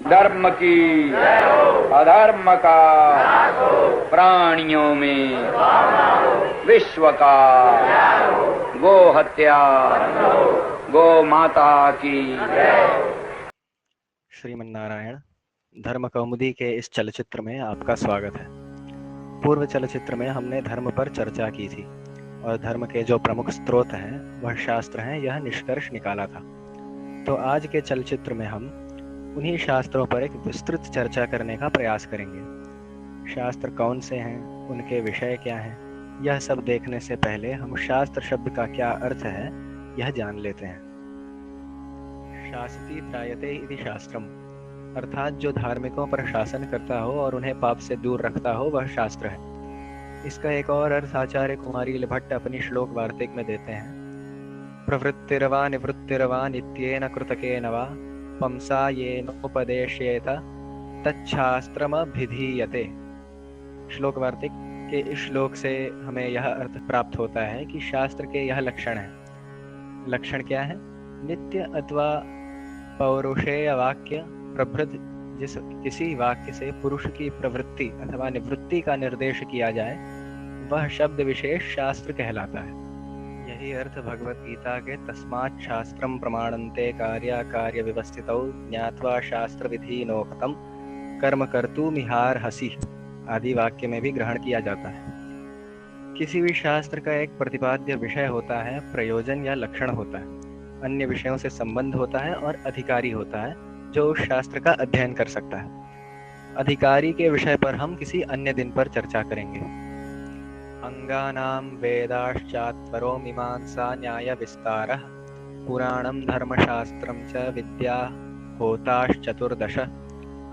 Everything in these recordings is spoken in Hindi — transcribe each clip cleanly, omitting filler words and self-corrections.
धर्म की अधर्म का प्राणियों में विश्व का गो हत्या गो माता की। श्रीमन्नारायण। धर्म कौमुदी के इस चलचित्र में आपका स्वागत है। पूर्व चलचित्र में हमने धर्म पर चर्चा की थी और धर्म के जो प्रमुख स्रोत हैं वह शास्त्र हैं, यह निष्कर्ष निकाला था। तो आज के चलचित्र में हम उन्हीं शास्त्रों पर एक विस्तृत चर्चा करने का प्रयास करेंगे। शास्त्र कौन से हैं, उनके विषय क्या हैं, यह सब देखने से पहले हम शास्त्र शब्द का क्या अर्थ है यह जान लेते हैं। शास्ति त्रायते इति शास्त्रम, अर्थात जो धार्मिकों पर शासन करता हो और उन्हें पाप से दूर रखता हो वह शास्त्र है। इसका एक और अर्थ आचार्य कुमारी भट्ट अपनी श्लोक वार्तिक में देते हैं। प्रवृत्तिर्वा निवृत्तिर्वा नित्येन कृतकेन वा पंसा येनोपदेश्येत तच्छास्त्रमभिधीयते। श्लोक वार्तिक के इस श्लोक से हमें यह अर्थ प्राप्त होता है कि शास्त्र के यह लक्षण हैं। लक्षण क्या है? नित्य अथवा पौरुषेय वाक्य प्रभृत जिस किसी वाक्य से पुरुष की प्रवृत्ति अथवा निवृत्ति का निर्देश किया जाए वह शब्द विशेष शास्त्र कहलाता है। यही अर्थ भगवत गीता के तस्मात् शास्त्रम प्रमाणन्ते कार्याकार्य व्यवस्थितौ ज्ञात्वा शास्त्र विधीनोक्तम कर्म कर्तुमिहार्हसि आदि वाक्य में भी ग्रहण किया जाता है। किसी भी शास्त्र का एक प्रतिपाद्य विषय होता है, प्रयोजन या लक्षण होता है, अन्य विषयों से संबंध होता है और अधिकारी होता है जो उस शास्त्र का अध्ययन कर सकता है। अधिकारी के विषय पर हम किसी अन्य दिन पर चर्चा करेंगे। अंगानां वेदाश्चात्वरो मीमांसा न्याय विस्तारः पुराणं धर्मशास्त्रं च विद्या होताश्चतुर्दश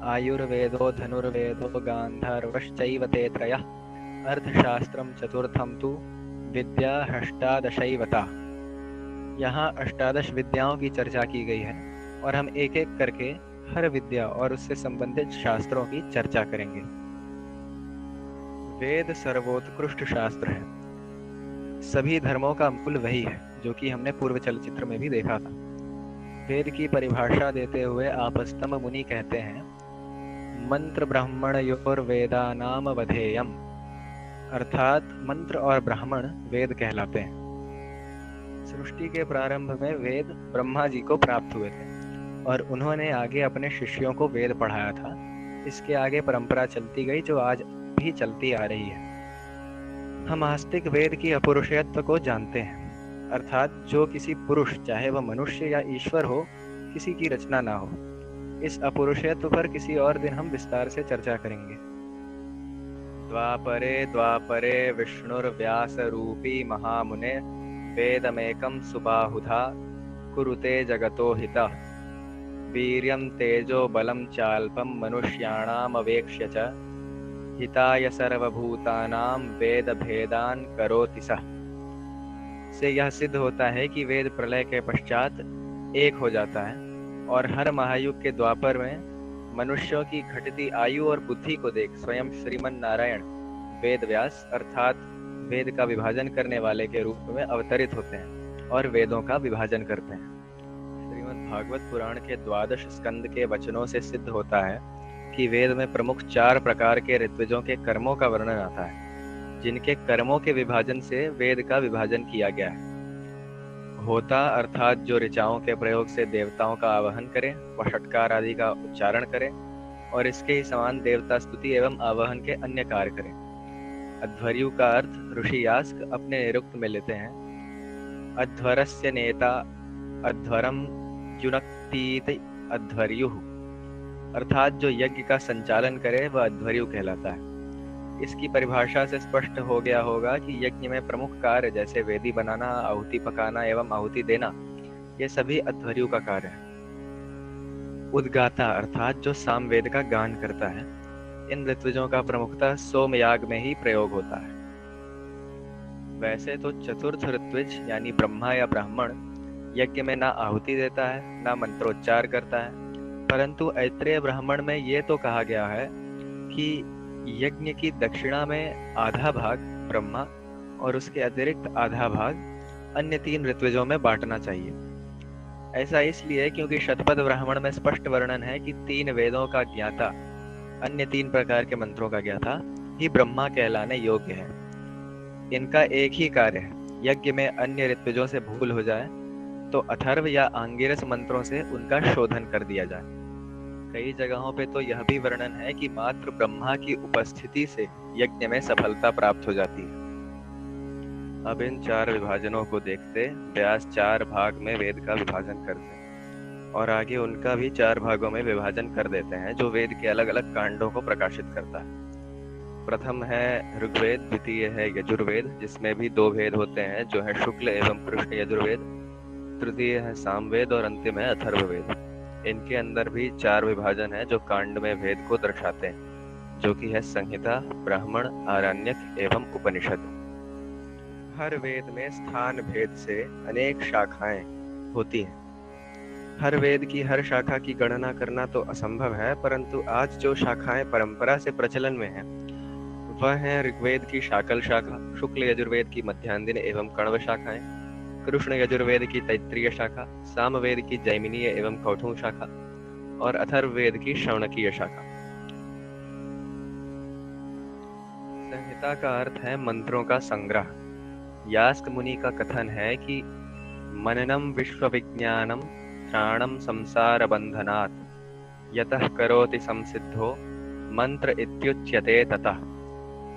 आयुर्वेदो धनुर्वेदो गान्धर्वश्चैव ते त्रयः अर्थशास्त्रं चतुर्थं तु विद्या अष्टादशैवता। यहाँ अष्टादश विद्याओं की चर्चा की गई है और हम एक एक करके हर विद्या और उससे संबंधित शास्त्रों की चर्चा करेंगे। वेद सर्वोत्कृष्ट शास्त्र है। सभी धर्मों का मूल वही है जो कि हमने पूर्व चलचित्र में भी देखा था। वेद की परिभाषा देते हुए आपस्तम मुनि कहते हैं, मंत्र ब्राह्मणयोर वेदानाम वधेयम, अर्थात मंत्र और ब्राह्मण वेद कहलाते हैं। सृष्टि के प्रारंभ में वेद ब्रह्मा जी को प्राप्त हुए थे और उन्होंने आगे अपने शिष्यों को वेद पढ़ाया था। इसके आगे परंपरा चलती गई जो आज भी चलती आ रही है। हम आस्तिक वेद की अपौरुषेयत्व को जानते हैं, अर्थात जो किसी पुरुष, चाहे वह मनुष्य या ईश्वर हो, किसी की रचना ना हो। इस अपौरुषेयत्व पर किसी और दिन हम विस्तार से चर्चा करेंगे। द्वापरे द्वापरे विष्णुर्व्यास रूपी महामुने वेदमेकं सुबाहुधा कुरुते जगतो हितः वीर्यं तेजो बलं चाल्पं मनुष्याणामवेक्ष्य च हिताय सर्वभूतानां वेद भेदान करोति सः। से यह सिद्ध होता है कि वेद प्रलय के पश्चात एक हो जाता है और हर महायुग के द्वापर में मनुष्यों की घटती आयु और बुद्धि को देख स्वयं श्रीमन नारायण वेद व्यास अर्थात वेद का विभाजन करने वाले के रूप में अवतरित होते हैं और वेदों का विभाजन करते हैं। श्रीमद् भागवत पुराण के 12 स्कंद के वचनों से सिद्ध होता है कि वेद में प्रमुख 4 प्रकार के ऋत्विजों के कर्मों का वर्णन आता है, जिनके कर्मों के विभाजन से वेद का विभाजन किया गया है। होता अर्थात जो ऋचाओं के प्रयोग से देवताओं का आवाहन करे, वह षटकार आदि का उच्चारण करे और इसके ही समान देवता स्तुति एवं आवाहन के अन्य कार्य करे। अध्वर्यु का अर्थ ऋषि यास्क अपने निरुक्त में लेते हैं। अध्वरस्य नेता अध्वरम युनक्तीति अध्वर्युः, अर्थात जो यज्ञ का संचालन करे वह अध्वर्यु कहलाता है। इसकी परिभाषा से स्पष्ट हो गया होगा कि यज्ञ में प्रमुख कार्य जैसे वेदी बनाना, आहुति पकाना एवं आहुति देना, ये सभी अध्वर्यु का कार्य है। उद्गाता अर्थात जो सामवेद का गान करता है। इन ऋत्विजों का प्रमुखतः सोमयाग में ही प्रयोग होता है। वैसे तो चतुर्थ ऋत्विज यानी ब्रह्मा या ब्राह्मण यज्ञ में ना आहुति देता है ना मंत्रोच्चार करता है, परंतु ऐत्रेय ब्राह्मण में ये तो कहा गया है कि यज्ञ की दक्षिणा में आधा भाग ब्रह्मा और उसके अतिरिक्त आधा भाग अन्य 3 ऋत्विजों में बांटना चाहिए। ऐसा इसलिए क्योंकि शतपथ ब्राह्मण में स्पष्ट वर्णन है कि 3 वेदों का ज्ञाता, अन्य 3 प्रकार के मंत्रों का ज्ञाता ही ब्रह्मा कहलाने योग्य है। इनका एक ही कार्य है, यज्ञ में अन्य ऋत्विजों से भूल हो जाए तो अथर्व या आंगिरस मंत्रों से उनका शोधन कर दिया जाए। कई जगहों पे तो यह भी वर्णन है कि मात्र ब्रह्मा की उपस्थिति से यज्ञ में सफलता प्राप्त हो जाती है। अब इन 4 विभाजनों को देखते व्यास 4 भाग में वेद का विभाजन करते हैं और आगे उनका भी 4 भागों में विभाजन कर देते हैं, जो वेद के अलग अलग कांडों को प्रकाशित करता है। प्रथम है ऋग्वेद, द्वितीय है यजुर्वेद, जिसमें भी 2 भेद होते हैं, जो है शुक्ल एवं कृष्ण यजुर्वेद, तृतीय है सामवेद और अंतिम है अथर्ववेद। इनके अंदर भी 4 विभाजन है जो कांड में भेद को दर्शाते हैं, जो कि है संहिता, ब्राह्मण, आरण्यक एवं उपनिषद। हर वेद में स्थान भेद से अनेक शाखाएं होती हैं। हर वेद की हर शाखा की गणना करना तो असंभव है, परंतु आज जो शाखाएं परंपरा से प्रचलन में हैं, वह है ऋग्वेद की शाकल शाखा, शुक्ल यजुर्वेद की मध्यांदिन एवं कण्व शाखाएं, कृष्ण यजुर्वेद की तैत्तिरीय शाखा, सामवेद की जैमिनीय एवं कौठुंग शाखा और अथर्ववेद की शौनकीय शाखा। संहिता का अर्थ है मंत्रों का संग्रह। यास्क मुनि का कथन है कि मननम विश्व विज्ञानम त्राणम संसार बंधनात् यतः करोति संसिद्धो मंत्र इत्युच्यते ततः।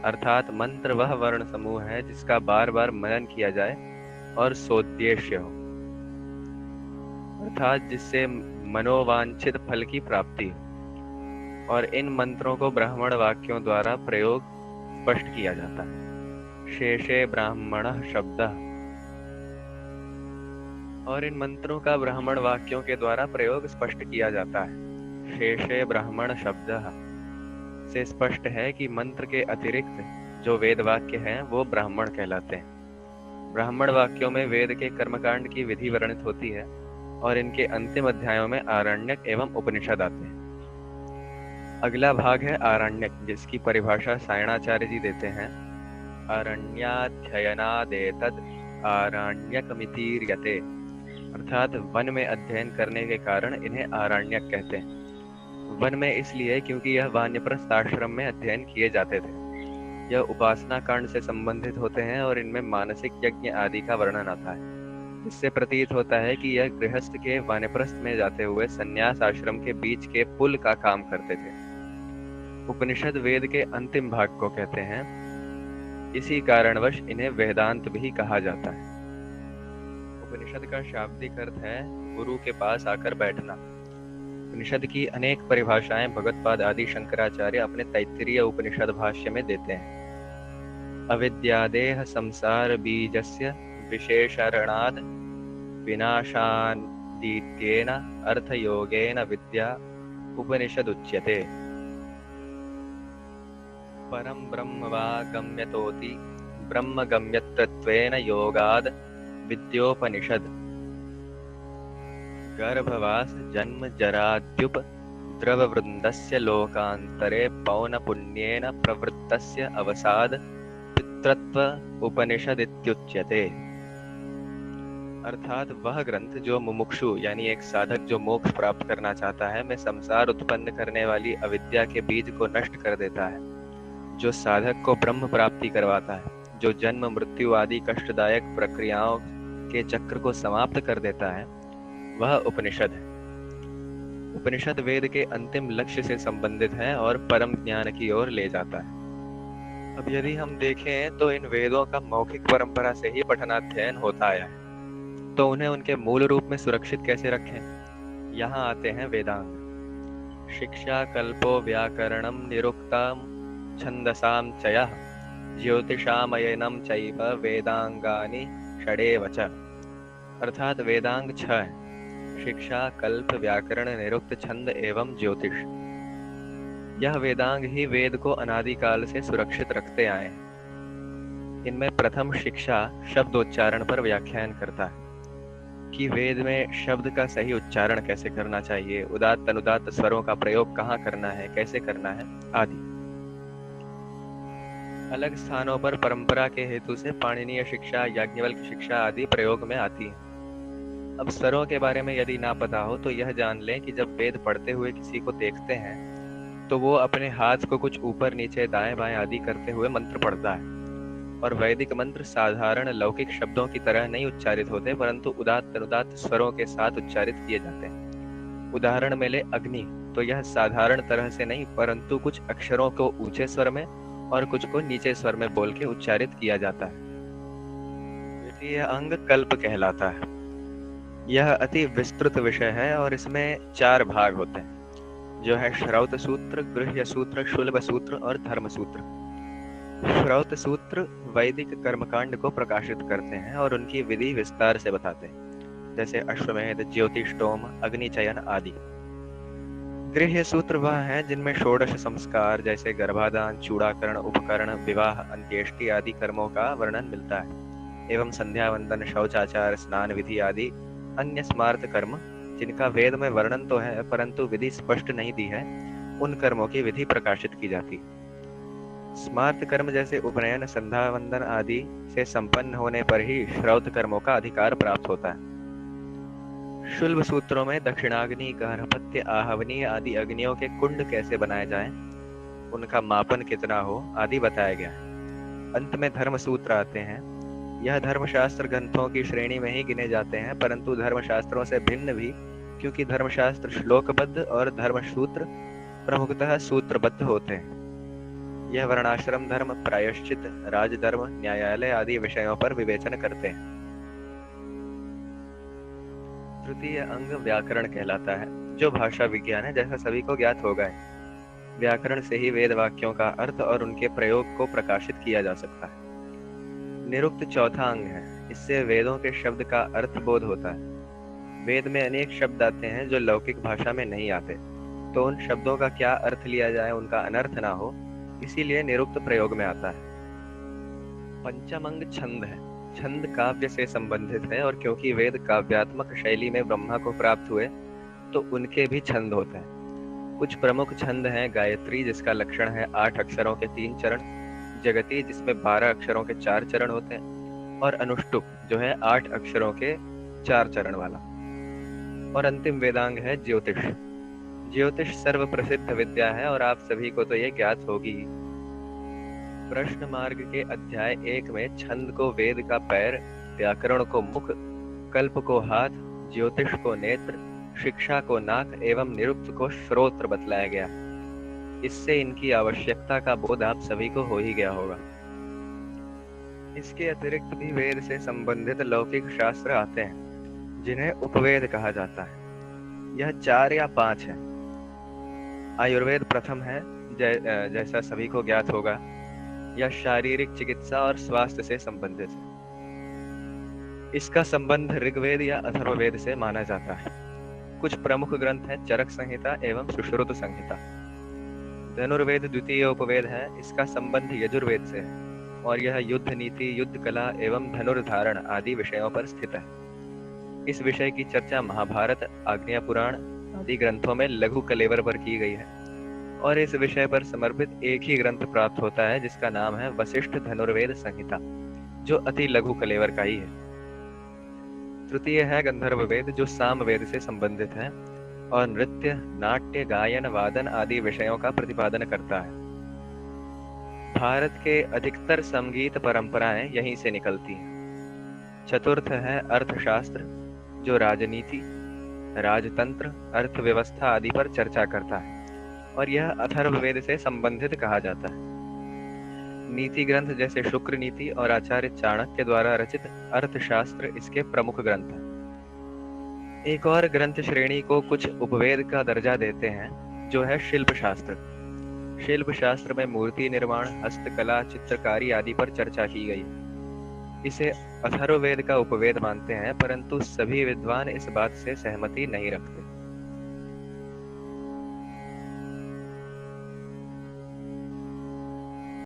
अर्थात मंत्र वह वर्ण समूह है जिसका बार बार मनन किया जाए और सोद्देश्य हो, अर्थात जिससे मनोवांछित फल की प्राप्ति हो, और इन मंत्रों को ब्राह्मण वाक्यों द्वारा प्रयोग स्पष्ट किया जाता है। शेषे ब्राह्मणः शब्दः, और इन मंत्रों का ब्राह्मण वाक्यों के द्वारा प्रयोग स्पष्ट किया जाता है। शेषे ब्राह्मण शब्दः से स्पष्ट है कि मंत्र के अतिरिक्त जो वेद वाक्य हैं वो ब्राह्मण कहलाते हैं। ब्राह्मण वाक्यों में वेद के कर्मकांड की विधि वर्णित होती है और इनके अंतिम अध्यायों में आरण्यक एवं उपनिषद आते हैं। अगला भाग है आरण्यक, जिसकी परिभाषा सायणाचार्य जी देते हैं। अरण्याध्ययनादेतद् आरण्यकमितीर्यते, अर्थात वन में अध्ययन करने के कारण इन्हें आरण्यक कहते हैं। वन में इसलिए क्योंकि यह वानप्रस्थ आश्रम में अध्ययन किए जाते थे। यह उपासना कांड से संबंधित होते हैं और इनमें मानसिक यज्ञ आदि का वर्णन आता है। इससे प्रतीत होता है कि यह गृहस्थ के वानप्रस्थ में जाते हुए संन्यास आश्रम के बीच के पुल का काम करते थे। उपनिषद वेद के अंतिम भाग को कहते हैं, इसी कारणवश इन्हें वेदांत भी कहा जाता है। उपनिषद का शाब्दिक अर्थ है गुरु के पास आकर बैठना। उपनिषद की अनेक परिभाषाएं भगवत्पाद आदि शंकराचार्य अपने तैत्तिरीय उपनिषद भाष्य में देते हैं। अविद्यादेह संसार बीजस्य विशेषरणाद विनाशादीत्येन अर्थयोगेन विद्या उपनिषद उच्यते। परम ब्रह्म वा गम्यतोति ब्रह्म गम्यत्वेन योगाद विद्योपनिषद। गर्भवास जन्म जराद्युप द्रववृन्दस्य लोकान्तरे पौनपुण्येन प्रवृत्तस्य अवसाद पितृत्व उपनिषदित्युच्यते। अर्थात वह ग्रंथ जो मुमुक्षु यानी एक साधक जो मोक्ष प्राप्त करना चाहता है में संसार उत्पन्न करने वाली अविद्या के बीज को नष्ट कर देता है, जो साधक को ब्रह्म प्राप्ति करवाता है, जो जन्म मृत्यु आदि कष्टदायक प्रक्रियाओं के चक्र को समाप्त कर देता है, वह उपनिषद है। उपनिषद वेद के अंतिम लक्ष्य से संबंधित है और परम ज्ञान की ओर ले जाता है। अब यदि हम देखें तो इन वेदों का मौखिक परंपरा से ही पठनाध्ययन होता आया है, तो उन्हें उनके मूल रूप में सुरक्षित कैसे रखें? यहाँ आते हैं वेदांग। शिक्षा कल्पो व्याकरणम निरुक्तम छंदसाम चयः ज्योतिषामयनम चैव वेदांगानि षडेव च। अर्थात वेदांग 6 हैं: शिक्षा, कल्प, व्याकरण, निरुक्त, छंद एवं ज्योतिष। यह वेदांग ही वेद को अनादिकाल से सुरक्षित रखते आए हैं। इनमें प्रथम शिक्षा शब्दोच्चारण पर व्याख्यान करता है कि वेद में शब्द का सही उच्चारण कैसे करना चाहिए, उदात्त अनुदात्त स्वरों का प्रयोग कहाँ करना है, कैसे करना है आदि। अलग स्थानों पर परंपरा के हेतु से पाणिनीय शिक्षा, याज्ञवल्क्य शिक्षा आदि प्रयोग में आती है। अब स्वरों के बारे में यदि ना पता हो तो यह जान लें कि जब वेद पढ़ते हुए किसी को देखते हैं तो वो अपने हाथ को कुछ ऊपर नीचे दाएं बाएं आदि करते हुए मंत्र पढ़ता है। और वैदिक मंत्र साधारण लौकिक शब्दों की तरह नहीं उच्चारित होते, परंतु उदात्त अनुदात्त स्वरों के साथ उच्चारित किए जाते हैं। उदाहरण में ले अग्नि, तो यह साधारण तरह से नहीं परंतु कुछ अक्षरों को ऊंचे स्वर में और कुछ को नीचे स्वर में बोल के उच्चारित किया जाता है। द्वितीय अंग कल्प कहलाता है। यह अति विस्तृत विषय है और इसमें 4 भाग होते हैं, जो है श्रौत सूत्र, गृह्य सूत्र, शुल्ब सूत्र और धर्म सूत्र। श्रौत सूत्र वैदिक कर्मकांड को प्रकाशित करते हैं और उनकी विधि विस्तार से बताते हैं, जैसे अश्वमेध, ज्योतिष्टोम, अग्निचयन आदि। गृह्य सूत्र वह हैं जिनमें षोडश संस्कार जैसे गर्भाधान, चूड़ाकरण, उपकरण, विवाह, अंत्येष्टि आदि कर्मों का वर्णन मिलता है, एवं संध्या वंदन, शौचाचार, स्नान विधि आदि अन्य स्मार्त कर्म जिनका वेद में वर्णन तो है परंतु विधि स्पष्ट नहीं दी है, उन कर्मों की विधि प्रकाशित की जाती है। स्मार्त कर्म जैसे उपनयन, संध्या वंदन आदि से संपन्न होने पर ही श्रौत कर्मों का अधिकार प्राप्त होता है। शुल्ब सूत्रों में दक्षिणाग्नि, गार्हपत्य, आहवनीय आदि अग्नियों के कुंड कैसे बनाए जाएं, उनका मापन कितना हो आदि बताया गया है। अंत में धर्म सूत्र आते हैं। यह धर्मशास्त्र ग्रंथों की श्रेणी में ही गिने जाते हैं, परंतु धर्मशास्त्रों से भिन्न भी, क्योंकि धर्मशास्त्र श्लोकबद्ध और धर्मसूत्र प्रमुखतः सूत्रबद्ध होते हैं। यह वर्णाश्रम धर्म, प्रायश्चित, राजधर्म, न्यायालय आदि विषयों पर विवेचन करते हैं। तृतीय अंग व्याकरण कहलाता है, जो भाषा विज्ञान है, जैसा सभी को ज्ञात होगा है। व्याकरण से ही वेद वाक्यों का अर्थ और उनके प्रयोग को प्रकाशित किया जा सकता है। निरुक्त चौथा अंग है, इससे वेदों के शब्द का अर्थ बोध होता है। वेद में अनेक शब्द आते हैं जो लौकिक भाषा में नहीं आते, तो उन शब्दों का क्या अर्थ लिया जाए, उनका अनर्थ ना हो, इसीलिए निरुक्त प्रयोग में आता है। पंचम अंग छंद है। छंद काव्य से संबंधित है और क्योंकि वेद काव्यात्मक शैली में ब्रह्मा को प्राप्त हुए तो उनके भी छंद होते हैं। कुछ प्रमुख छंद हैं गायत्री, जिसका लक्षण है 8 अक्षरों के 3 चरण, जगती जिसमें 12 अक्षरों के 4 चरण होते हैं, और अनुष्टुप जो है 8 अक्षरों के 4 चरण वाला। और अंतिम वेदांग है ज्योतिष। ज्योतिष सर्व प्रसिद्ध विद्या है और आप सभी को तो ये ज्ञात होगी। प्रश्न मार्ग के अध्याय 1 में छंद को वेद का पैर, व्याकरण को मुख, कल्प को हाथ, ज्योतिष को नेत्र, शिक्षा को नाक एवं निरुक्त को श्रोत्र बतलाया गया। इससे इनकी आवश्यकता का बोध आप सभी को हो ही गया होगा। इसके अतिरिक्त भी वेद से संबंधित लौकिक शास्त्र आते हैं, जिन्हें उपवेद कहा जाता है। यह 4 या 5 है। आयुर्वेद प्रथम है, जैसा सभी को ज्ञात होगा। यह शारीरिक चिकित्सा और स्वास्थ्य से संबंधित है। इसका संबंध ऋग्वेद या अथर्ववेद से माना जाता है। कुछ प्रमुख ग्रंथ हैं चरक संहिता एवं सुश्रुत संहिता। धनुर्वेद द्वितीय उपवेद है, इसका संबंध यजुर्वेद से है और यह युद्ध नीति, युद्ध कला एवं धनुर्धारण आदि विषयों पर स्थित है। इस विषय की चर्चा महाभारत, आग्नेय पुराण आदि ग्रंथों में लघु कलेवर पर की गई है और इस विषय पर समर्पित एक ही ग्रंथ प्राप्त होता है, जिसका नाम है वशिष्ठ धनुर्वेद संहिता, जो अति लघु कलेवर का ही है। तृतीय है गंधर्व वेद, जो सामवेद से संबंधित है और नृत्य, नाट्य, गायन, वादन आदि विषयों का प्रतिपादन करता है। भारत के अधिकतर संगीत परंपराएं यहीं से निकलती हैं। चतुर्थ है अर्थशास्त्र, जो राजनीति, राजतंत्र, अर्थव्यवस्था आदि पर चर्चा करता है और यह अथर्ववेद से संबंधित कहा जाता है। नीति ग्रंथ जैसे शुक्र नीति और आचार्य चाणक्य द्वारा रचित अर्थशास्त्र इसके प्रमुख ग्रंथ हैं। एक और ग्रंथ श्रेणी को कुछ उपवेद का दर्जा देते हैं, जो है शिल्प शास्त्र। शिल्प शास्त्र में मूर्ति निर्माण, हस्तकला, चित्रकारी आदि पर चर्चा की गई। इसे अथर्ववेद का उपवेद मानते हैं, परंतु सभी विद्वान इस बात से सहमति नहीं रखते।